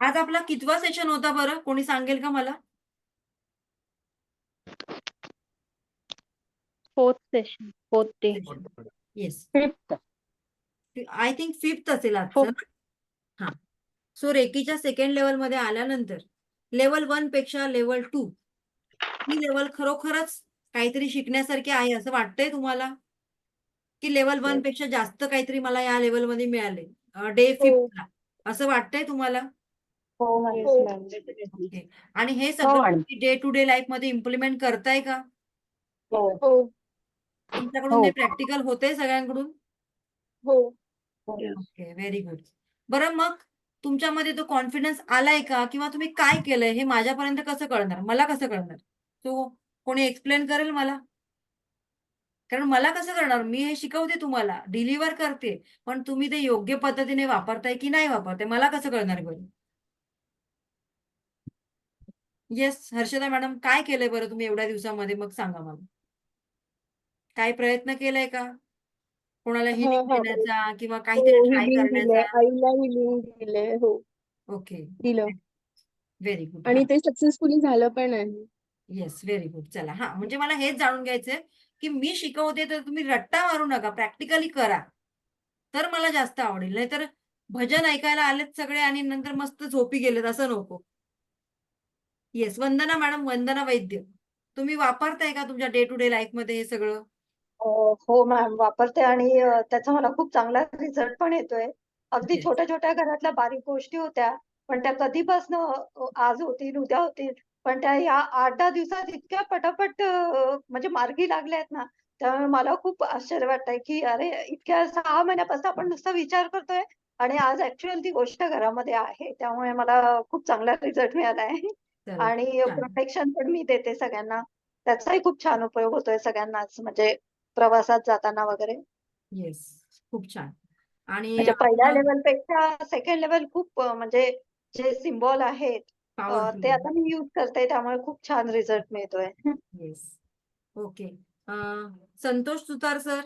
आज आपला कितवा सेशन होता बरं? कोणी सांगेल का मला? Fourth session, fourth day, yes, fifth, I think 5th असेल आजचं. फोर्थ. हा. सो रेकीच्या सेकंड लेवल मध्ये आल्यानंतर लेवल 1 पेक्षा लेवल 2 ही लेवल खरोखरच काहीतरी शिकण्यासारखी आहे असं वाटतंय तुम्हाला? की लेवल 1 पेक्षा जास्त काहीतरी मला या लेवल मध्ये मिळाले डे 5th असं वाटतंय तुम्हाला? हो मॅम. ओके. आणि हे हो सगळं मॅडम. तुम्ही डे टू डे लाईफ मध्ये इम्प्लिमेंट करताय का? हो हो तुमच्याकडून हो ते प्रॅक्टिकल होतंय सगळ्यांकडून? हो. Okay, very good. बरं मग तुमच्यामध्ये तो कॉन्फिडन्स आलाय का? किंवा तुम्ही काय केलंय हे माझ्यापर्यंत कसं कळणार? मला कसं कळणार? तो कोणी एक्सप्लेन करेल मला? कारण मला कसं करणार? मी हे शिकवते तुम्हाला, डिलिव्हर करते. पण तुम्ही ते योग्य पद्धतीने वापरताय की नाही वापरताय मला कसं कळणार बरं? येस, हर्षदा मॅडम काय केलंय बरं तुम्ही एवढ्या दिवसामध्ये मग सांगा मला? काय प्रयत्न केलाय का? कोणाला हा हिलिंग हा देण्याचा किंवा हो, काहीतरी ट्राय हिलिंग दिलंय, करण्याचा? आईला हिलिंग दिलंय. हो, ओके, दिलं. Very good. आणि ते सक्सेसफुली झालं पण आहे. Yes, very good. चला म्हणजे मला हेच जाणून घ्यायचंय की मी शिकवते तर तुम्ही रट्टा मारू नका, प्रॅक्टिकली करा. तर मला जास्त आवडेल. नाहीतर भजन ऐकायला आलेत सगळे आणि नंतर मस्त झोपी गेलेत असं नको. येस, वंदना मॅडम, वंदना वैद्य. तुम्ही वापरताय का तुमच्या डे टू डे लाईफमध्ये हे सगळं? हो मॅम, वापरते आणि त्याचा मला खूप चांगला रिझल्ट पण येतोय. अगदी येस. छोट्या-छोट्या घरातल्या बारीक गोष्टी होत्या, पण त्या कधीपासनं आज होतील, उद्या होतील. पण त्या या 8-10 दिवसात इतक्या पटापट म्हणजे मार्गी लागल्यात ना, त्यामुळे मला खूप आश्चर्य वाटतंय, की अरे इतक्या 6 महिन्यापासून आपण नुसता विचार करतोय आणि आज ॲक्चुअल ती गोष्ट घरामध्ये आहे. त्यामुळे मला खूप चांगला रिझल्ट मिळाला आहे. चला आणि छान. प्रोटेक्शन पण मी देते सगळ्यांना. त्याचाही खूप छान उपयोग होतोय सगळ्यांनाच म्हणजे प्रवासात जाताना वगैरे. येस, खूप छान. आणि म्हणजे पहिल्या आपलं लेव्हलपेक्षा सेकंड लेव्हल खूप म्हणजे जे सिम्बॉल आहेत पॉवरफुल ते आहे. आता मी यूज करते त्यामुळे खूप छान रिझल्ट मिळतोय. येस. ओके. संतोष सुतार सर,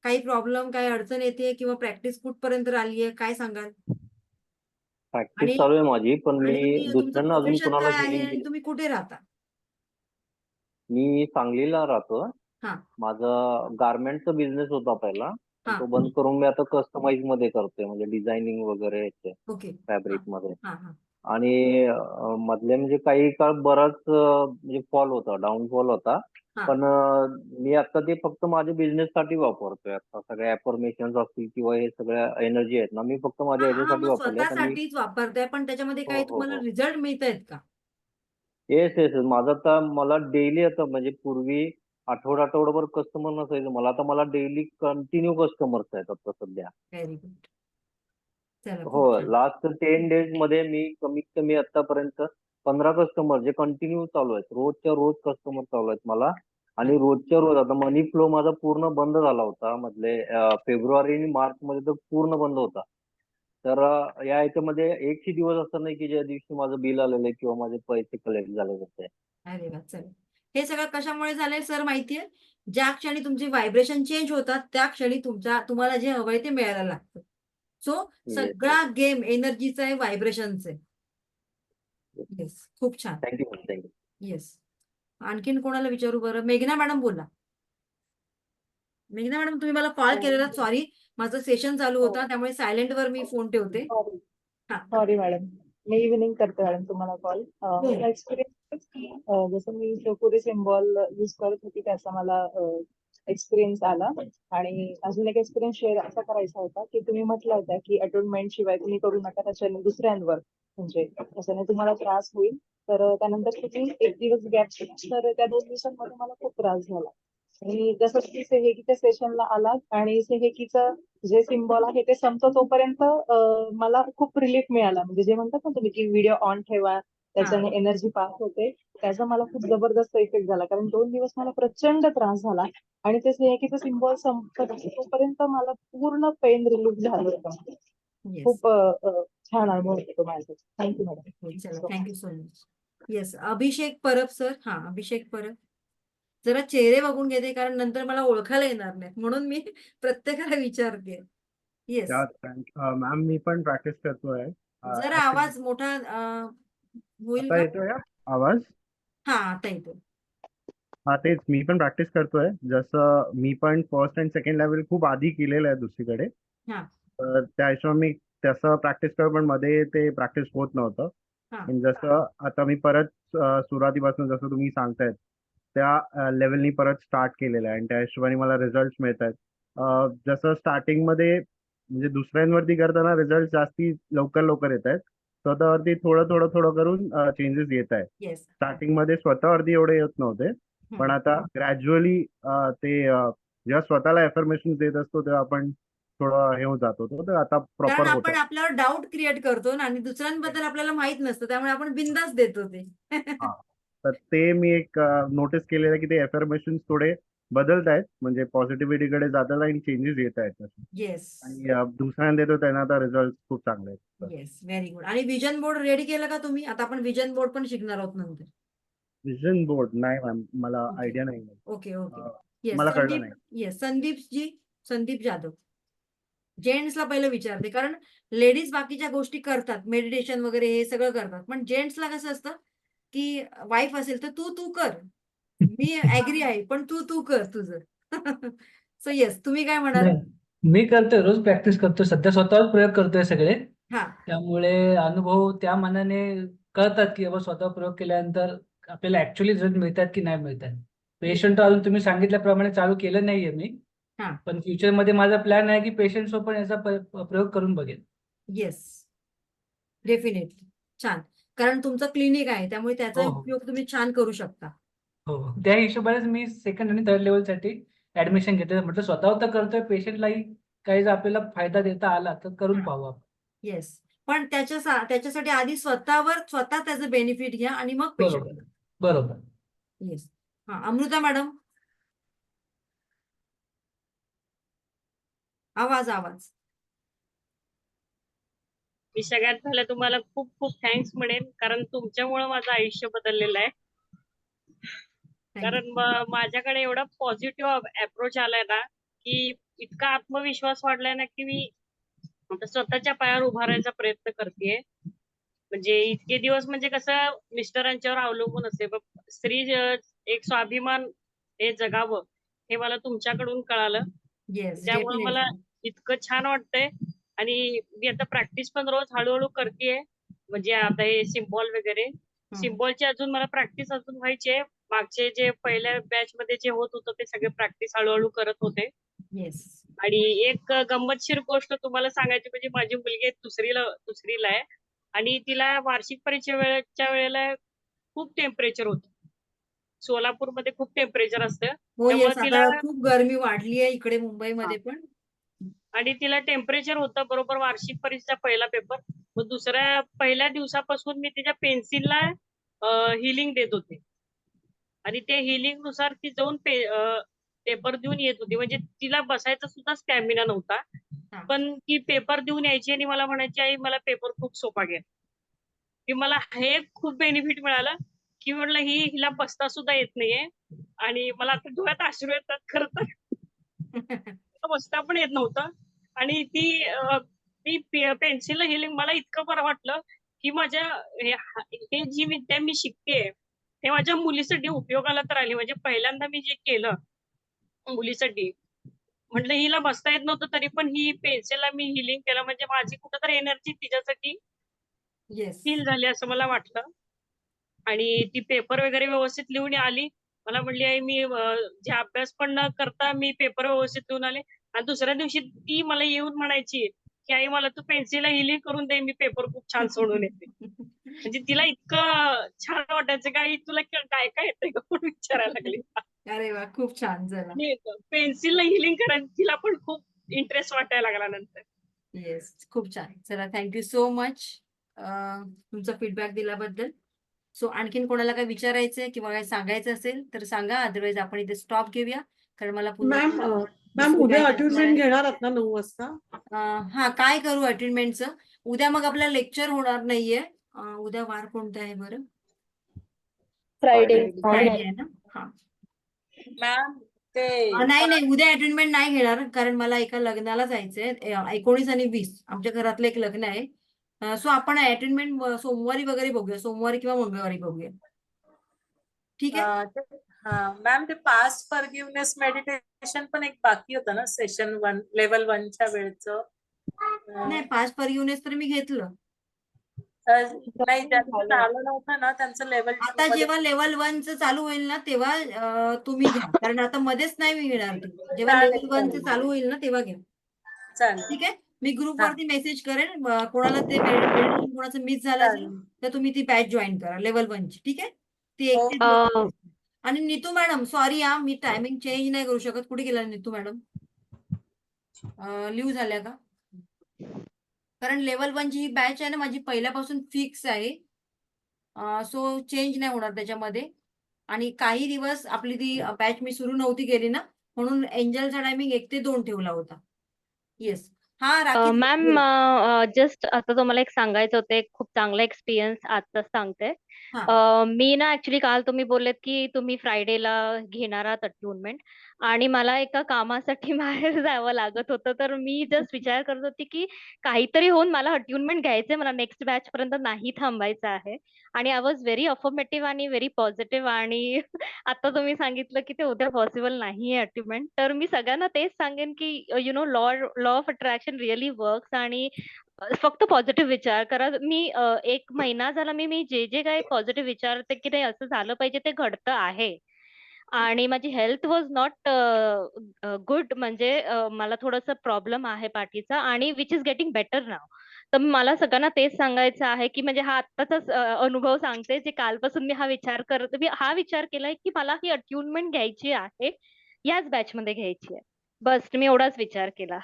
काही प्रॉब्लेम, काही अडचण येते किंवा प्रॅक्टिस कुठपर्यंत आली आहे काय सांगाल? प्रॅक्टिस आणि चालू आहे माझी, पण मी तुमचं दुसऱ्यांना अजून प्रोफेशन कोणाला काय आहे हिलिंग आणि दिलं. तुम्ही कुठे राहता? मी सांगलीला राहतो. हां, माझा गारमेंटचा बिझनेस होता पहिला, पण हां. तो बंद करून मी आता कस्टमाइज मध्ये करतोय, म्हणजे डिझायनिंग वगैरे याचे ओके. फॅब्रिक हां, मध्ये. हां, हां. आणि मधले म्हणजे काही काळ बराच म्हणजे फॉल होता, डाऊनफॉल होता. हां. पण मी आता ते फक्त माझ्या बिझनेस साठी वापरतोय. आता सगळे अफर्मेशन्स असतील किंवा हे सगळ्या एनर्जी आहेत ना, मी फक्त माझ्या हां, हां. ह्याच्यासाठी मग वापरल्यात. आणि स्वतःसाठीच वापरताय, पण त्याच्यामध्ये हो काही हो तुम्हाला हो, रिझल्ट मिळतायत का? येस येस माझं आता मला डेली आता म्हणजे पूर्वी आठवडाभर कस्टमर नसायचं मला, आता मला डेली कंटिन्यू कस्टमर्स आहेत आता सध्या. Very good. चला हो, खूप छान. लास्ट 10 डेज मध्ये मी कमीत कमी आतापर्यंत 15 कस्टमर जे कंटिन्यू चालू आहेत, रोजच्या रोज कस्टमर चालू आहेत मला. हां. आणि रोजच्या रोज आता मनी फ्लो माझा पूर्ण बंद झाला होता मधले फेब्रुवारी आणि मार्च मध्ये तर पूर्ण बंद होता. तर या ह्याच्यामध्ये एकही दिवस असं नाही की ज्या दिवशी माझं बिल आलेलं आहे किंवा माझे पैसे कलेक्ट झाले होते. अरे वाह! चला. हे सगळं कशामुळे झालंय सर माहितीये? ज्या क्षणी तुमची व्हायब्रेशन चेंज होतात, त्या क्षणी तुम्हाला जे हवंय ते मिळायला लागतं. So yes yes. सगळा गेम एनर्जीचा आहे, व्हायब्रेशनचा आहे. येस, खूप छान. Thank you thank you. येस. आणखीन कोणाला विचारू बरं? मेघना मॅडम बोला. मेघना मॅडम तुम्ही मला कॉल केलेला, सॉरी. माझं सेशन चालू होता त्यामुळे सायलेंटवर मी फोन ठेवते. सॉरी हां. Sorry madam. मी इव्हिनिंग करते मॅडम तुम्हाला कॉल. हो. मला एक्सपिरियन्स जसं मी चकोरी सिम्बॉल यूज करत होती त्याचा मला एक्सपिरियन्स आला. आणि अजून एक एक्सपिरियन्स शेअर असा करायचा होता की तुम्ही म्हटलं होतं की अटोनमेंट शिवाय तुम्ही करू नका त्याच्याने दुसऱ्यांवर, म्हणजे त्याच्याने तुम्हाला त्रास होईल. तर त्यानंतर तुम्ही एक दिवस गॅप, तर त्या 2 दिवसांमध्ये मला खूप त्रास झाला. आणि जसं की सेहेकीच्या सेशनला आला आणि सेहेकीचं जे सिम्बॉल आहे ते संपतो तोपर्यंत मला खूप रिलीफ मिळाला. म्हणजे जे म्हणतात ना तुम्ही की व्हिडिओ ऑन ठेवा, हां. त्याच्याने एनर्जी पास होते. त्याचा मला खूप जबरदस्त इफेक्ट झाला, कारण 2 दिवस मला प्रचंड त्रास झाला. आणि ते सेहेकीचं सिम्बॉल संपत तोपर्यंत मला पूर्ण पेन रिलीफ झालं होतं. येस. खूप छान अनुभव होता तो माझा. थँक्यू हो, चला. Madam. Thank you so much. Yes, Abhishek Parab sir. हां, अभिषेक परब. जरा चेहरे बघून घेते कारण नंतर मला ओळखायला येणार नाहीत. म्हणून मी प्रत्येकाला विचारते. येस. मॅम मी पण प्रॅक्टिस करतोय. जरा आवाज मोठा होईल आता का? येतोय का आवाज? हा, आता येतो. हा तेच मी पण प्रॅक्टिस करतोय. जसं मी पण फर्स्ट अँड सेकंड लेवल खूप आधी केलेलं आहे दुसरीकडे. हा. तर त्या हिशोबाने मी तसं प्रॅक्टिस करतो, पण मध्ये ते प्रॅक्टिस होत नव्हतं. हा. पण जसं आता मी परत सुरुवातीपासून जसं तुम्ही सांगतायत त्या लेवलनी परत स्टार्ट केलेलं आहे आणि त्या हिशोबाने मला रिझल्ट मिळत आहेत. जसं स्टार्टिंगमध्ये म्हणजे दुसऱ्यांवरती करताना रिझल्ट जास्ती लवकर लवकर येत आहेत. स्वतःवरती थोडं थोडं थोडं करून चेंजेस येत आहेत. येस. स्टार्टिंगमध्ये स्वतःवरती एवढे येत नव्हते, पण आता ग्रॅज्युअली ते जेव्हा स्वतःला एफर्मेशन देत असतो तेव्हा आपण थोडं हे होत जातो. तर आता कारण प्रॉपर होत आपण आपल्यावर डाऊट क्रिएट करतो ना, आणि दुसऱ्यांबद्दल आपल्याला माहित नसतं, त्यामुळे आपण बिंदास देतो ते. हा. तर ते मी एक नोटीस केलेलं आहे की ते एफर्मेशन थोडे बदलत आहेत, म्हणजे पॉझिटिव्हिटीकडे जातात आणि चेंजेस येत आहेत तसे. येस. आणि दुसऱ्यांना देतो त्यांना आता रिझल्ट खूप चांगले आहेत. Yes, very good. आणि विजन बोर्ड रेडी केलं का तुम्ही? आता आपण विजन बोर्ड पण शिकणार आहोत नंतर. विजन बोर्ड नाही मॅम, मला ओके. आयडिया नाही. Okay okay. अं, येस, मला कळलं संदीप. नाही. येस, संदीप जाधव. जेंट्सला पहिलं विचारते, कारण लेडीज बाकीच्या गोष्टी करतात, मेडिटेशन वगैरे हे सगळं करतात, पण जेंट्सला कसं असतं की वाईफ असेल तर तू कर, मी ऍग्री आहे, पण तू कर तुझं. सो येस, तुम्ही काय म्हणाल? नाही, मी करतोय, रोज प्रॅक्टिस करतोय, सध्या स्वतःवर प्रयोग करतोय सगळे. हा. त्यामुळे अनुभव त्या मानाने कळतात की बाबा स्वतः प्रयोग केल्यानंतर आपल्याला ऍक्च्युअली रिझल्ट मिळतात की नाही मिळतात. पेशंट अजून तुम्ही सांगितल्याप्रमाणे चालू केलं नाहीये मी, हा. पण फ्युचरमध्ये माझा प्लॅन आहे की पेशंट पण याचा प्रयोग करून बघेन. Yes, definitely. छान, कारण तुमचं क्लिनिक आहे, त्यामुळे त्याचा हो हो उपयोग तुम्ही छान करू शकता. हो, त्या हिशोबानेच मी सेकंड आणि थर्ड लेवलसाठी ऍडमिशन घेतलं. म्हटलं स्वतःवर तर करतोय, पेशंटलाही काही जर आपल्याला फायदा देता आला तर करून पाहू आपण. येस, पण त्याच्यासाठी आधी स्वतः त्याचं बेनिफिट घ्या आणि मग पेशंट. बरोबर बरोबर. येस. हा, अमृता मॅडम, आवाज. मी सगळ्यात पहिलं तुम्हाला खूप खूप थँक्स म्हणेन, कारण तुमच्यामुळे माझं आयुष्य बदललेलं आहे. कारण माझ्याकडे एवढा पॉझिटिव्ह अप्रोच आलाय ना, की इतका आत्मविश्वास वाढलाय ना, की मी आता स्वतःच्या पायावर उभा राहायचा प्रयत्न करतेय. म्हणजे इतके दिवस म्हणजे कसं मिस्टरांच्यावर अवलंबून असते, पण स्त्री एक स्वाभिमान हे जगावं हे मला तुमच्याकडून कळालं. येस, त्यामुळे मला इतकं छान वाटतंय. आणि मी आता प्रॅक्टिस पण रोज हळूहळू करतेय. म्हणजे आता हे सिम्बॉल वगैरे, सिम्बॉलची अजून मला प्रॅक्टिस अजून व्हायची आहे. मागचे जे पहिल्या बॅच मध्ये जे होत होतं ते सगळे प्रॅक्टिस हळूहळू करत होते. येस. आणि एक गंमतशीर गोष्ट तुम्हाला सांगायची म्हणजे माझी मुलगी दुसरीला आहे, आणि तिला वार्षिक परीक्षेच्या वेळेला खूप टेम्परेचर होतं. सोलापूरमध्ये खूप टेम्परेचर असतं, हो. त्यामुळे येस, तिला आता खूप गरमी वाढली आहे इकडे मुंबईमध्ये पण. आणि तिला टेम्परेचर होतं बरोबर वार्षिक परीक्षेचा पहिला पेपर. मग पहिल्या दिवसापासून मी तिच्या पेन्सिलला हिलिंग देत होते, आणि ते हिलिंग नुसार ती जाऊन पेपर देऊन येत होती. म्हणजे तिला बसायचा सुद्धा स्टॅमिना नव्हता, पण ती पेपर देऊन यायची आणि मला म्हणायची, आई मला पेपर खूप सोपा गेला. की मला हे खूप बेनिफिट मिळालं, की म्हटलं हिला बसता सुद्धा येत नाहीये, आणि मला आता डोळ्यात अश्रू येतात खरं तर. बसता पण येत नव्हतं, आणि ती पेन्सिल हिलिंग मला इतकं बरं वाटलं की माझ्या हे जी विद्या मी शिकते ते माझ्या मुलीसाठी उपयोगाला तर आली. म्हणजे पहिल्यांदा मी जे केलं मुलीसाठी, म्हटलं हिला बसता येत नव्हतं तरी पण ही पेन्सिलला मी हिलिंग केलं, म्हणजे माझी कुठेतरी एनर्जी तिच्यासाठी फील झाली असं मला वाटलं. आणि ती पेपर वगैरे व्यवस्थित लिहून आली. मला म्हणली, आई मी जे अभ्यास पण न करता मी पेपर व्यवस्थित लिहून आले. आणि दुसऱ्या दिवशी ती मला येऊन म्हणायची की आई मला तू पेन्सिलला हिलिंग करून दे, मी पेपर खूप छान सोडून येते. म्हणजे तिला इतकं छान वाटायचं की आई तुला काय काय येतंय का म्हणून विचारायला लागली. अरे वा, खूप छान झाला. पेन्सिलला हिलिंग करायला तिला पण खूप इंटरेस्ट वाटायला लागला नंतर. येस, खूप छान. चला, थँक्यू सो मच तुमचा फीडबॅक दिल्याबद्दल. सो आणखीन कोणाला काय विचारायचंय किंवा काय सांगायचं असेल तर सांगा, अदरवाईज आपण इथे स्टॉप घेऊया, कारण मला पुन्हा मॅम उद्या अटेंडमेंट घेणार आहात ना 9 वाजता? हा, काय करू अटेंडमेंटचं? उद्या मग आपला लेक्चर होणार नाहीये. उद्या वार कोणता आहे बरं? फ्रायडे. फ्रायडे आहे ना? हा. मॅम नाही नाही, उद्या अटेंडमेंट नाही घेणार, कारण मला एका लग्नाला जायचंय. 19 आणि 20 आमच्या घरातलं एक लग्न आहे. सो आपण अटेंडमेंट सोमवारी वगैरे बघूया, सोमवारी किंवा मंगळवारी बघूया. ठीक आहे. मॅम ते पास्ट फॉरगिव्हनेस मेडिटेशन पण एक बाकी होतं ना सेशन 1 लेवल 1च्या वेळचं. नाही, पास फॉरगिव्हनेस तर मी घेतलं. नाही ज्यांचं झालं नव्हतं ना त्यांचं लेवल आता जेव्हा लेवल 1चं चालू होईल ना तेव्हा तुम्ही घ्या, कारण आता मध्येच नाही मी घेणार ती. जेव्हा चालेल, लेवल 1चं चालू होईल ना तेव्हा घ्या. चालेल. ठीक आहे. मी ग्रुपवरती मेसेज करेन. कोणाला ते मेडिटेशन कोणाचं मिस झालं असेल तर तुम्ही ती बॅच जॉईन करा लेवल 1ची. ठीक आहे. ती 31 दिवस असते. आणि नीतू मॅडम, सॉरी मी टायमिंग चेंज नाही करू शकत. कुठे गेला नीतू मॅडम? लिव्ह झाल्या का? कारण लेवल 1ची ही बॅच आहे ना माझी पहिल्यापासून फिक्स आहे. सो चेंज नाही होणार त्याच्यामध्ये. आणि काही दिवस आपली ती बॅच मी सुरू नव्हती केली ना, म्हणून एंजलचा टायमिंग 1 ते 2 ठेवला होता. येस. हा राखी मॅम जस्ट आता तुम्हाला एक सांगायचं होतं, एक खूप चांगला एक्सपिरियन्स आजचाच सांगते. मी ना ऍक्च्युली काल तुम्ही बोललेत की तुम्ही फ्रायडेला घेणार आहात अट्युनमेंट, आणि मला एका कामासाठी बाहेर जावं लागत होतं. तर मी जस्ट विचार करत होती की काहीतरी होऊन मला अट्युनमेंट घ्यायचंय, मला नेक्स्ट बॅच पर्यंत नाही थांबायचं आहे. आणि आय वॉज व्हेरी अफर्मेटिव्ह आणि व्हेरी पॉझिटिव्ह. आणि आता तुम्ही सांगितलं की ते उद्या पॉसिबल नाहीये अट्युनमेंट, तर मी सगळ्यांना तेच सांगेन की you know law of attraction really works. आणि फक्त पॉझिटिव्ह विचार करा. मी 1 महिना झाला मी जे जे काही पॉझिटिव्ह विचारते की नाही असं झालं पाहिजे ते घडतं आहे. आणि माझी हेल्थ वॉज नॉट गुड, म्हणजे मला थोडंसं प्रॉब्लेम आहे पाठीचा, आणि विच इज गेटिंग बेटर नाव. तर मला सगळ्यांना तेच सांगायचं आहे की म्हणजे हा आत्ताचाच अनुभव सांगते, जे कालपासून मी हा विचार केलाय की मला ही अट्युनमेंट घ्यायची आहे, याच बॅच मध्ये घ्यायची आहे. बस मी एवढाच विचार केला.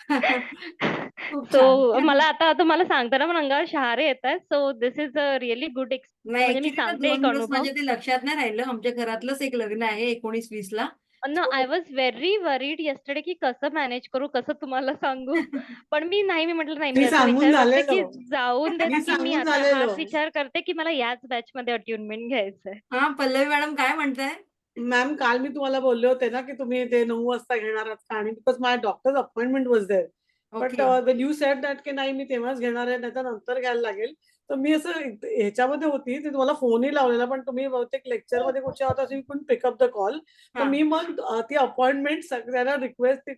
खूप सो छान. मला आता तुम्हाला सांगताना पण अंगावर शहारे येत आहेत. So this is a really good नाही, म्हणजे मी ऍक्च्युली ना सांगते 2 एक दिवस अनुभव. माझ्या ते लक्षात नाही राहिलं. आमच्या घरातलंच एक लग्न आहे 19-20ला. No, I was very worried yesterday की कसं मॅनेज करू, कसं तुम्हाला सांगू. पण मी म्हटलं नाही, मी मी असा सांगून विचार करते की झालेलो. जाऊन देत मी की मी सांगून आता झालेलो. हाच विचार करते की मला याच बॅच मध्ये अट्युनमेंट घ्यायचंय. हा, पल्लवी मॅडम काय म्हणताय? मॅम काल मी तुम्हाला बोलले होते ना की तुम्ही ते 9 वाजता घेणार आहात का, आणि because my doctor's appointment was there. But okay. When you said that की नाही मी तेव्हाच घेणार आहे, नाही तर नंतर घ्यायला लागेल. तर मी असं ह्याच्यामध्ये होती, ते तुम्हाला फोनही लावलेला, पण तुम्ही बहुतेक लेक्चर मध्ये कुठच्या होता, you couldn't pick up the call. तर मी मग ती अपॉइंटमेंट सगळ्यांना रिक्वेस्ट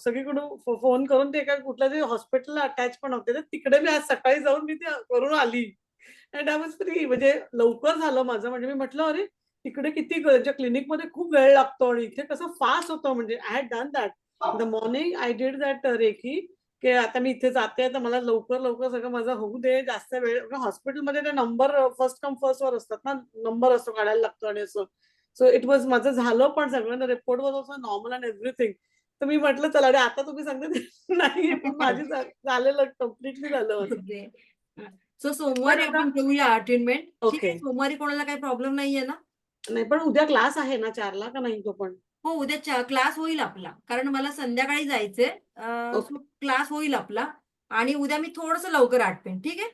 सगळीकडून फोन करून ते एका कुठल्या तरी हॉस्पिटलला अटॅच पण होते, तर तिकडे मी आज सकाळी जाऊन मी ते करून आली. अँड आय वॉज फ्री, म्हणजे लवकर झालं माझं. म्हणजे मी म्हटलं अरे तिकडे किती क्लिनिकमध्ये खूप वेळ लागतो आणि इथे कसं फास्ट होतं. म्हणजे I had done that the morning, I did that रेखी, की आता मी इथे जाते तर मला लवकर लवकर सगळं माझं होऊ दे. जास्त वेळ हॉस्पिटलमध्ये ते नंबर फर्स्ट कम फर्स्ट वर असतात ना, नंबर असतो काढायला लागतो आणि असं. सो इट वॉज माझं झालं, पण सगळ्यांना report was also normal and everything. तर मी म्हटलं चला अरे आता तुम्ही सांगते नाही, पण माझी झालेलं कम्प्लिटली झालं माझं. ओके. सो सोमवारी पण आता- आपण ठेवूया अटेंडमेंट. ठीक आहे. ओके. सोमवारी कोणाला काही प्रॉब्लेम नाहीये ना? नाही, पण उद्या क्लास आहे ना 4ला का नाही तो पण? हो, उद्या क्लास होईल आपला, कारण मला संध्याकाळी जायचंय. ओके. सो क्लास होईल आपला. आणि उद्या मी थोडंसं लवकर आटपेन. ठीक आहे.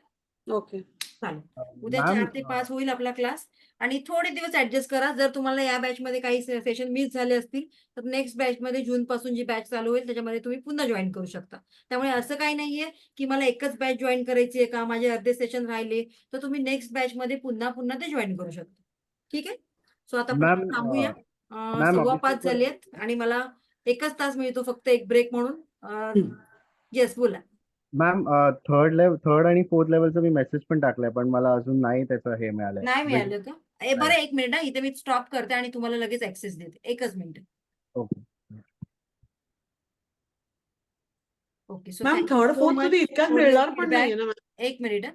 ओके. चालेल. उद्या मॅम 4 ते 5 होईल आपला क्लास. आणि थोडे दिवस ऍडजस्ट करा. जर तुम्हाला या बॅच मध्ये काही सेशन मिस झाले असतील तर नेक्स्ट बॅच मध्ये जून पासून जी बॅच चालू होईल त्याच्यामध्ये तुम्ही पुन्हा जॉईन करू शकता. त्यामुळे असं काही नाहीये की मला एकच बॅच जॉईन करायची आहे का, माझे अर्धे सेशन राहिले, तर तुम्ही नेक्स्ट बॅच मध्ये पुन्हा ते जॉईन करू शकता. ठीक आहे. सो आता आपण मॅम थांबूया. मॅम 4:15 झालेत आणि मला 1च तास मिळतो फक्त एक ब्रेक म्हणून. येस, बोला. मॅम थर्ड आणि फोर्थ लेवलचा मी मेसेज पण टाकलाय, पण मला अजून नाही त्याचं हे मिळालंय. नाही मिळालं का? बरं, 1 मिनिट. इथे मी स्टॉप करते आणि तुम्हाला लगेच ऍक्सेस देते. 1च minute. Okay. Okay. So ma'am thank you third so fourth much मध्ये इतक्यात फॉर युअर मिळणार पण फीडबॅक. नाहीये ना मॅम? 1 मिनिट.